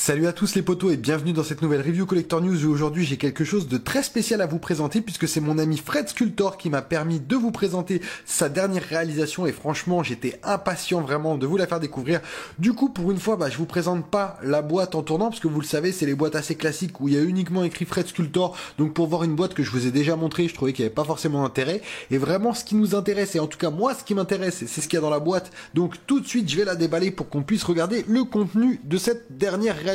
Salut à tous les potos et bienvenue dans cette nouvelle review Collector News où aujourd'hui j'ai quelque chose de très spécial à vous présenter puisque c'est mon ami Fred Sculptor qui m'a permis de vous présenter sa dernière réalisation et franchement j'étais impatient vraiment de vous la faire découvrir. Du coup pour une fois je vous présente pas la boîte en tournant parce que vous le savez c'est les boîtes assez classiques où il y a uniquement écrit Fred Sculptor, donc pour voir une boîte que je vous ai déjà montré je trouvais qu'il n'y avait pas forcément d'intérêt et vraiment ce qui nous intéresse et en tout cas moi ce qui m'intéresse c'est ce qu'il y a dans la boîte, donc tout de suite je vais la déballer pour qu'on puisse regarder le contenu de cette dernière réalisation.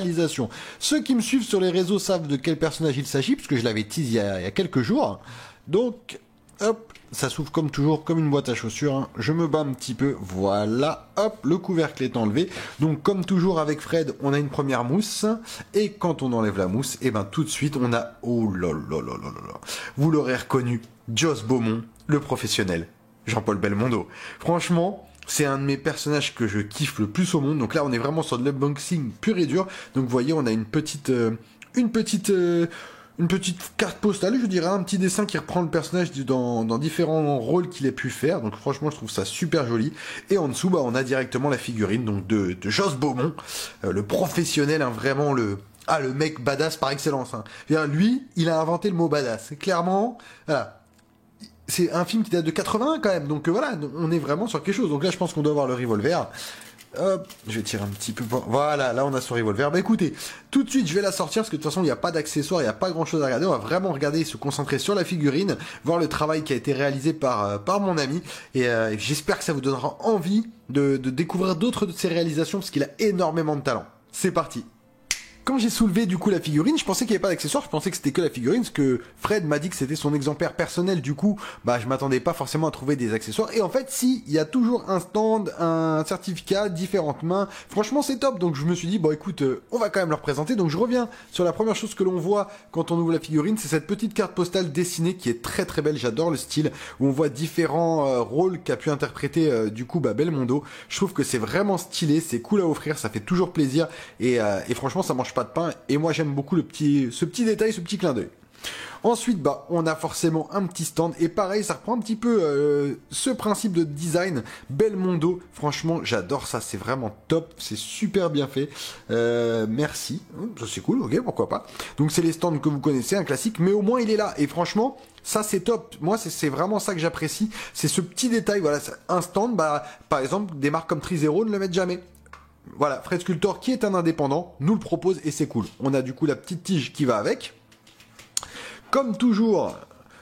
Ceux qui me suivent sur les réseaux savent de quel personnage il s'agit, puisque je l'avais teasé il y a quelques jours. Donc, hop, ça s'ouvre comme toujours, comme une boîte à chaussures. Hein. Je me bats un petit peu, voilà, hop, le couvercle est enlevé. Donc, comme toujours avec Fred, on a une première mousse. Et quand on enlève la mousse, et tout de suite, on a... Oh là là là là là. Vous l'aurez reconnu, Joss Beaumont, le professionnel, Jean-Paul Belmondo. Franchement... c'est un de mes personnages que je kiffe le plus au monde. Donc là, on est vraiment sur de l'unboxing pur et dur. Donc vous voyez, on a une petite carte postale, je dirais, un petit dessin qui reprend le personnage dans différents rôles qu'il a pu faire. Donc franchement, je trouve ça super joli. Et en dessous, on a directement la figurine donc de Joss Beaumont, le professionnel, hein, vraiment le mec badass par excellence. Hein. Lui, il a inventé le mot badass. Clairement, voilà. C'est un film qui date de 81 quand même, donc voilà, on est vraiment sur quelque chose. Donc là, je pense qu'on doit avoir le revolver. Hop, je vais tirer un petit peu. Voilà, là on a son revolver. Écoutez, tout de suite je vais la sortir parce que de toute façon il n'y a pas d'accessoires, il n'y a pas grand chose à regarder. On va vraiment regarder et se concentrer sur la figurine, voir le travail qui a été réalisé par mon ami. Et j'espère que ça vous donnera envie de découvrir d'autres de ses réalisations parce qu'il a énormément de talent. C'est parti. Quand j'ai soulevé du coup la figurine, je pensais qu'il n'y avait pas d'accessoires, je pensais que c'était que la figurine, parce que Fred m'a dit que c'était son exemplaire personnel, du coup, je m'attendais pas forcément à trouver des accessoires. Et en fait, si, il y a toujours un stand, un certificat, différentes mains. Franchement, c'est top. Donc je me suis dit, écoute, on va quand même leur présenter. Donc je reviens sur la première chose que l'on voit quand on ouvre la figurine, c'est cette petite carte postale dessinée qui est très très belle. J'adore le style où on voit différents rôles qu'a pu interpréter du coup Belmondo. Je trouve que c'est vraiment stylé, c'est cool à offrir, ça fait toujours plaisir et franchement, ça mange pas de pain et moi j'aime beaucoup ce petit détail, ce petit clin d'œil. Ensuite, on a forcément un petit stand et pareil, ça reprend un petit peu ce principe de design Belmondo. Franchement, j'adore ça, c'est vraiment top, c'est super bien fait. Merci, ça c'est cool, ok, pourquoi pas. Donc c'est les stands que vous connaissez, un classique, mais au moins il est là et franchement, ça c'est top. Moi, c'est vraiment ça que j'apprécie, c'est ce petit détail. Voilà, un stand, par exemple, des marques comme Trizero ne le mettent jamais. Voilà, Fred Sculptor, qui est un indépendant, nous le propose et c'est cool. On a du coup la petite tige qui va avec. Comme toujours,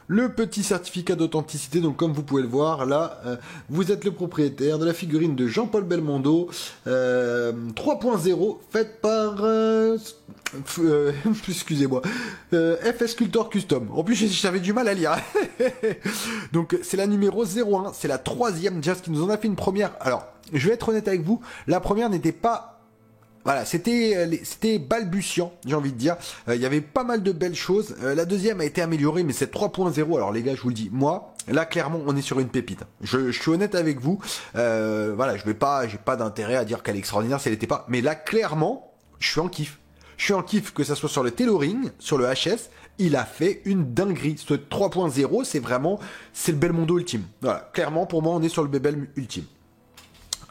le petit certificat d'authenticité. Donc comme vous pouvez le voir, là, vous êtes le propriétaire de la figurine de Jean-Paul Belmondo 3.0, faite par... excusez-moi, FS Sculptor Custom. En plus, j'avais du mal à lire. Donc c'est la numéro 01, c'est la troisième Jazz qui nous en a fait une première. Alors, je vais être honnête avec vous, la première n'était pas... Voilà, c'était balbutiant, j'ai envie de dire. Il y avait pas mal de belles choses. La deuxième a été améliorée, mais c'est 3.0. Alors les gars, je vous le dis, moi, là clairement, on est sur une pépite. Je suis honnête avec vous. Voilà, j'ai pas d'intérêt à dire qu'elle est extraordinaire si elle n'était pas. Mais là, clairement, je suis en kiff. Je suis en kiff que ça soit sur le tailoring, sur le HS. Il a fait une dinguerie. Ce 3.0, c'est le Belmondo ultime. Voilà, clairement, pour moi, on est sur le Bebel ultime.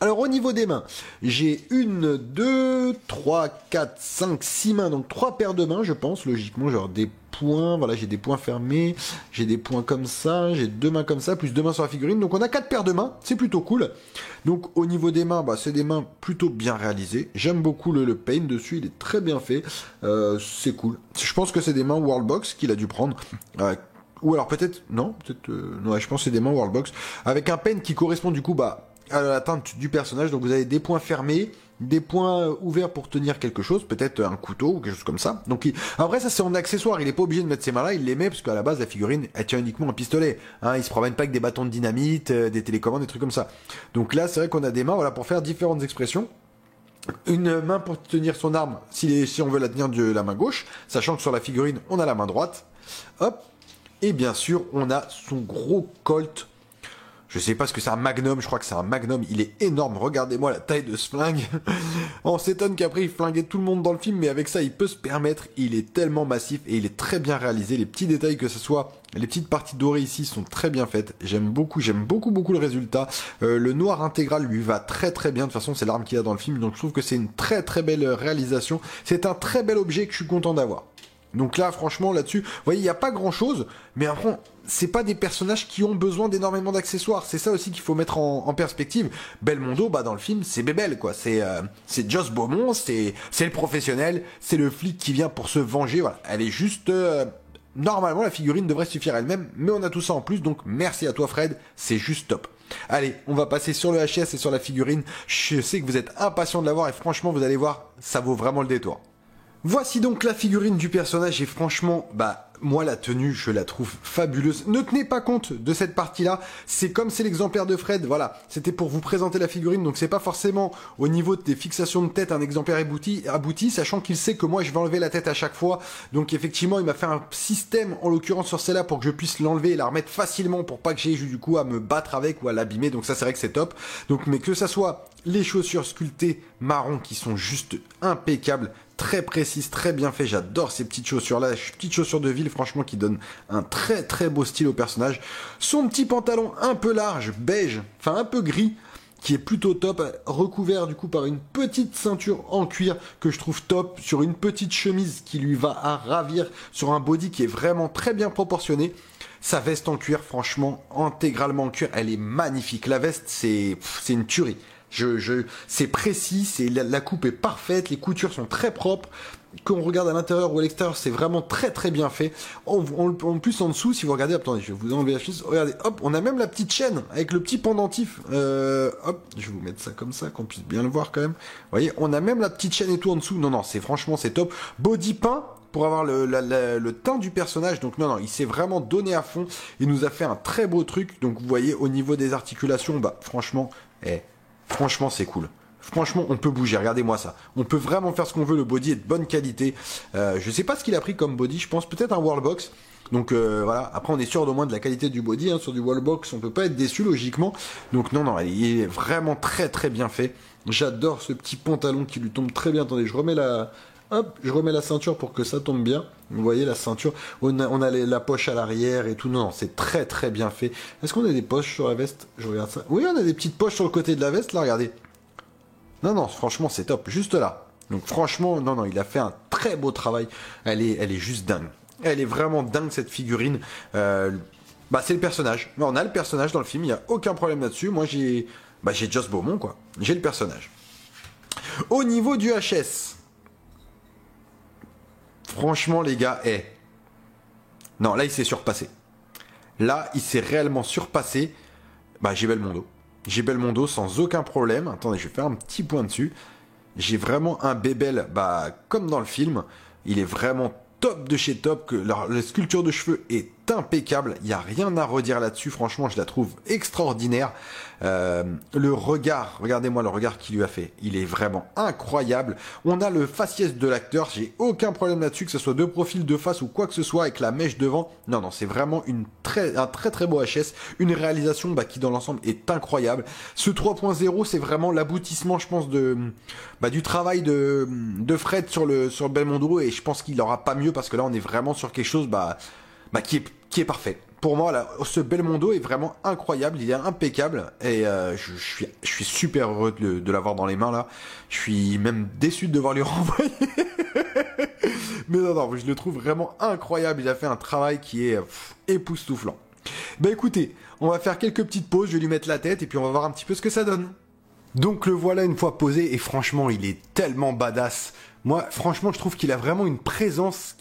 Alors au niveau des mains, j'ai 1, 2, 3, 4, 5, 6 mains, donc 3 paires de mains je pense, logiquement, genre des points, voilà, j'ai des points fermés, j'ai des points comme ça, j'ai 2 mains comme ça, plus 2 mains sur la figurine, donc on a 4 paires de mains, c'est plutôt cool. Donc au niveau des mains, c'est des mains plutôt bien réalisées, j'aime beaucoup le paint dessus, il est très bien fait, c'est cool. Je pense que c'est des mains Worldbox qu'il a dû prendre, ou alors peut-être, non, je pense que c'est des mains Worldbox, avec un paint qui correspond du coup, à la teinte du personnage. Donc vous avez des points fermés, des points ouverts pour tenir quelque chose, peut-être un couteau ou quelque chose comme ça. Donc après ça c'est en accessoire, il est pas obligé de mettre ses mains là, il les met parce qu'à la base la figurine elle tient uniquement un pistolet. Hein, il se promène pas avec des bâtons de dynamite, des télécommandes, des trucs comme ça. Donc là c'est vrai qu'on a des mains pour faire différentes expressions. Une main pour tenir son arme si on veut la tenir de la main gauche, sachant que sur la figurine on a la main droite. Hop. Et bien sûr on a son gros Colt. Je sais pas ce que c'est un Magnum, je crois que c'est un Magnum, il est énorme, regardez-moi la taille de ce flingue. On s'étonne qu'après il flinguait tout le monde dans le film, mais avec ça il peut se permettre, il est tellement massif et il est très bien réalisé, les petits détails que ce soit, les petites parties dorées ici sont très bien faites, j'aime beaucoup le résultat. Le noir intégral lui va très très bien, de toute façon c'est l'arme qu'il a dans le film, donc je trouve que c'est une très très belle réalisation, c'est un très bel objet que je suis content d'avoir. Donc là, franchement, là-dessus, vous voyez, il n'y a pas grand-chose, mais après, c'est pas des personnages qui ont besoin d'énormément d'accessoires. C'est ça aussi qu'il faut mettre en perspective. Belmondo, bah dans le film, c'est Bébel, quoi. C'est Joss Beaumont, c'est le professionnel, c'est le flic qui vient pour se venger. Voilà, elle est juste. Normalement, la figurine devrait suffire elle-même, mais on a tout ça en plus, donc merci à toi, Fred. C'est juste top. Allez, on va passer sur le HS et sur la figurine. Je sais que vous êtes impatient de la voir et franchement, vous allez voir, ça vaut vraiment le détour. Voici donc la figurine du personnage et franchement, bah moi la tenue je la trouve fabuleuse. Ne tenez pas compte de cette partie-là, c'est comme c'est l'exemplaire de Fred, voilà, c'était pour vous présenter la figurine, donc c'est pas forcément au niveau des fixations de tête un exemplaire abouti, sachant qu'il sait que moi je vais enlever la tête à chaque fois, donc effectivement il m'a fait un système en l'occurrence sur celle-là pour que je puisse l'enlever et la remettre facilement pour pas que j'aie du coup à me battre avec ou à l'abîmer, donc ça c'est vrai que c'est top. Donc mais que ça soit les chaussures sculptées marron qui sont juste impeccables, très précises, très bien fait. J'adore ces petites chaussures là, petites chaussures de ville franchement qui donnent un très très beau style au personnage. Son petit pantalon un peu large, beige, enfin un peu gris, qui est plutôt top, recouvert du coup par une petite ceinture en cuir que je trouve top, sur une petite chemise qui lui va à ravir, sur un body qui est vraiment très bien proportionné. Sa veste en cuir, franchement, intégralement en cuir, elle est magnifique. La veste, c'est une tuerie. C'est précis, la coupe est parfaite, les coutures sont très propres. Qu'on regarde à l'intérieur ou à l'extérieur, c'est vraiment très très bien fait. En plus en dessous, si vous regardez, attendez, je vais vous enlever la chemise. Regardez, hop, on a même la petite chaîne avec le petit pendentif. Hop, je vais vous mettre ça comme ça, qu'on puisse bien le voir quand même. Vous voyez, on a même la petite chaîne et tout en dessous. Non, non, c'est franchement c'est top. Body peint pour avoir le teint du personnage. Donc non, il s'est vraiment donné à fond. Il nous a fait un très beau truc. Donc vous voyez, au niveau des articulations, bah franchement, franchement, c'est cool. Franchement, on peut bouger. Regardez-moi ça. On peut vraiment faire ce qu'on veut. Le body est de bonne qualité. Je sais pas ce qu'il a pris comme body. Je pense peut-être un Wallbox. Donc voilà. Après, on est sûr au moins de la qualité du body. Hein. Sur du Wallbox, on peut pas être déçu logiquement. Donc non, il est vraiment très très bien fait. J'adore ce petit pantalon qui lui tombe très bien. Attendez, je remets la ceinture pour que ça tombe bien. Vous voyez la ceinture, on a la poche à l'arrière et tout. Non, c'est très très bien fait. Est-ce qu'on a des poches sur la veste? Je regarde ça. Oui, on a des petites poches sur le côté de la veste, là, regardez. Non, franchement, c'est top, juste là. Donc franchement, non, il a fait un très beau travail. Elle est juste dingue. Elle est vraiment dingue, cette figurine. C'est le personnage. On a le personnage dans le film, il n'y a aucun problème là-dessus. Moi, j'ai Joss Beaumont, quoi. J'ai le personnage. Au niveau du HS... Franchement, les gars, non, là, il s'est surpassé. Là, il s'est réellement surpassé. J'ai Belmondo. J'ai Belmondo sans aucun problème. Attendez, je vais faire un petit point dessus. J'ai vraiment un Bébel, comme dans le film. Il est vraiment top de chez top. La sculpture de cheveux est impeccable. Il n'y a rien à redire là-dessus. Franchement, je la trouve extraordinaire. Le regard, regardez-moi le regard qu'il lui a fait. Il est vraiment incroyable. On a le faciès de l'acteur. J'ai aucun problème là-dessus, que ce soit de profil, de face ou quoi que ce soit, avec la mèche devant. Non, c'est vraiment un très très beau HS. Une réalisation qui dans l'ensemble est incroyable. Ce 3.0, c'est vraiment l'aboutissement, je pense, du travail de Fred sur le Belmondo. Et je pense qu'il n'aura pas mieux, parce que là, on est vraiment sur quelque chose qui est parfait. Pour moi, là, ce Belmondo est vraiment incroyable, il est impeccable, et je suis super heureux de l'avoir dans les mains, là. Je suis même déçu de devoir lui renvoyer. Mais non, je le trouve vraiment incroyable, il a fait un travail qui est époustouflant. Écoutez, on va faire quelques petites pauses, je vais lui mettre la tête, et puis on va voir un petit peu ce que ça donne. Donc le voilà une fois posé, et franchement, il est tellement badass. Moi, franchement, je trouve qu'il a vraiment une présence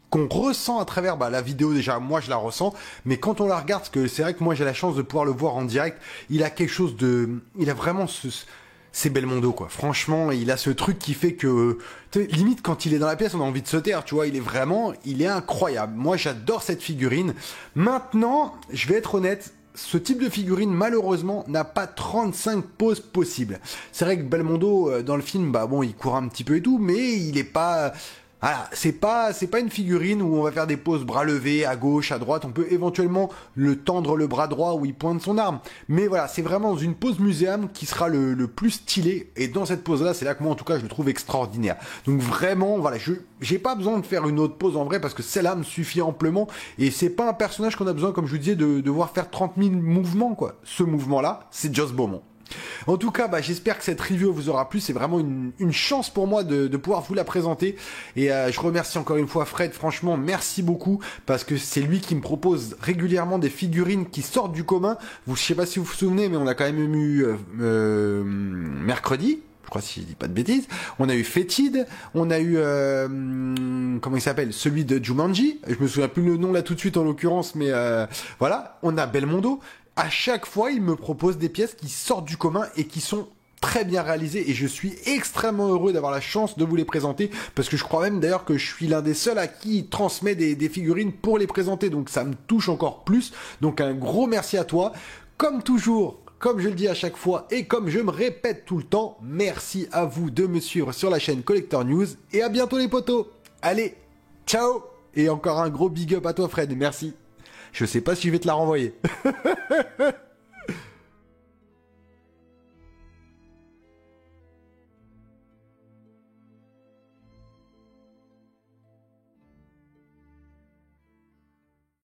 qu'on ressent à travers la vidéo. Déjà moi je la ressens, mais quand on la regarde, parce que c'est vrai que moi j'ai la chance de pouvoir le voir en direct, il a quelque chose il a vraiment c'est Belmondo, quoi. Franchement, il a ce truc qui fait que limite quand il est dans la pièce on a envie de se taire, tu vois. Il est incroyable. Moi j'adore cette figurine. Maintenant, je vais être honnête, ce type de figurine, malheureusement, n'a pas 35 poses possibles. C'est vrai que Belmondo, dans le film, il court un petit peu et tout, mais il est pas... Voilà, c'est pas une figurine où on va faire des poses bras levés à gauche, à droite. On peut éventuellement le tendre le bras droit où il pointe son arme. Mais voilà, c'est vraiment dans une pose muséum qui sera le plus stylé. Et dans cette pose-là, c'est là que moi, en tout cas, je le trouve extraordinaire. Donc vraiment, voilà, j'ai pas besoin de faire une autre pose en vrai parce que celle-là me suffit amplement. Et c'est pas un personnage qu'on a besoin, comme je vous disais, de devoir faire 30 000 mouvements, quoi. Ce mouvement-là, c'est Joss Beaumont. En tout cas, j'espère que cette review vous aura plu. C'est vraiment une chance pour moi de pouvoir vous la présenter. Et je remercie encore une fois Fred. Franchement, merci beaucoup parce que c'est lui qui me propose régulièrement des figurines qui sortent du commun. Je sais pas si vous vous souvenez, mais on a quand même eu mercredi. Je crois si je dis pas de bêtises. On a eu Fétide, on a eu comment il s'appelle, celui de Jumanji. Je me souviens plus le nom là tout de suite en l'occurrence, mais voilà. On a Belmondo. À chaque fois, il me propose des pièces qui sortent du commun et qui sont très bien réalisées. Et je suis extrêmement heureux d'avoir la chance de vous les présenter. Parce que je crois même d'ailleurs que je suis l'un des seuls à qui il transmet des figurines pour les présenter. Donc ça me touche encore plus. Donc un gros merci à toi. Comme toujours, comme je le dis à chaque fois et comme je me répète tout le temps, merci à vous de me suivre sur la chaîne Collector News. Et à bientôt les potos. Allez, ciao. Et encore un gros big up à toi Fred. Merci. Je sais pas si je vais te la renvoyer.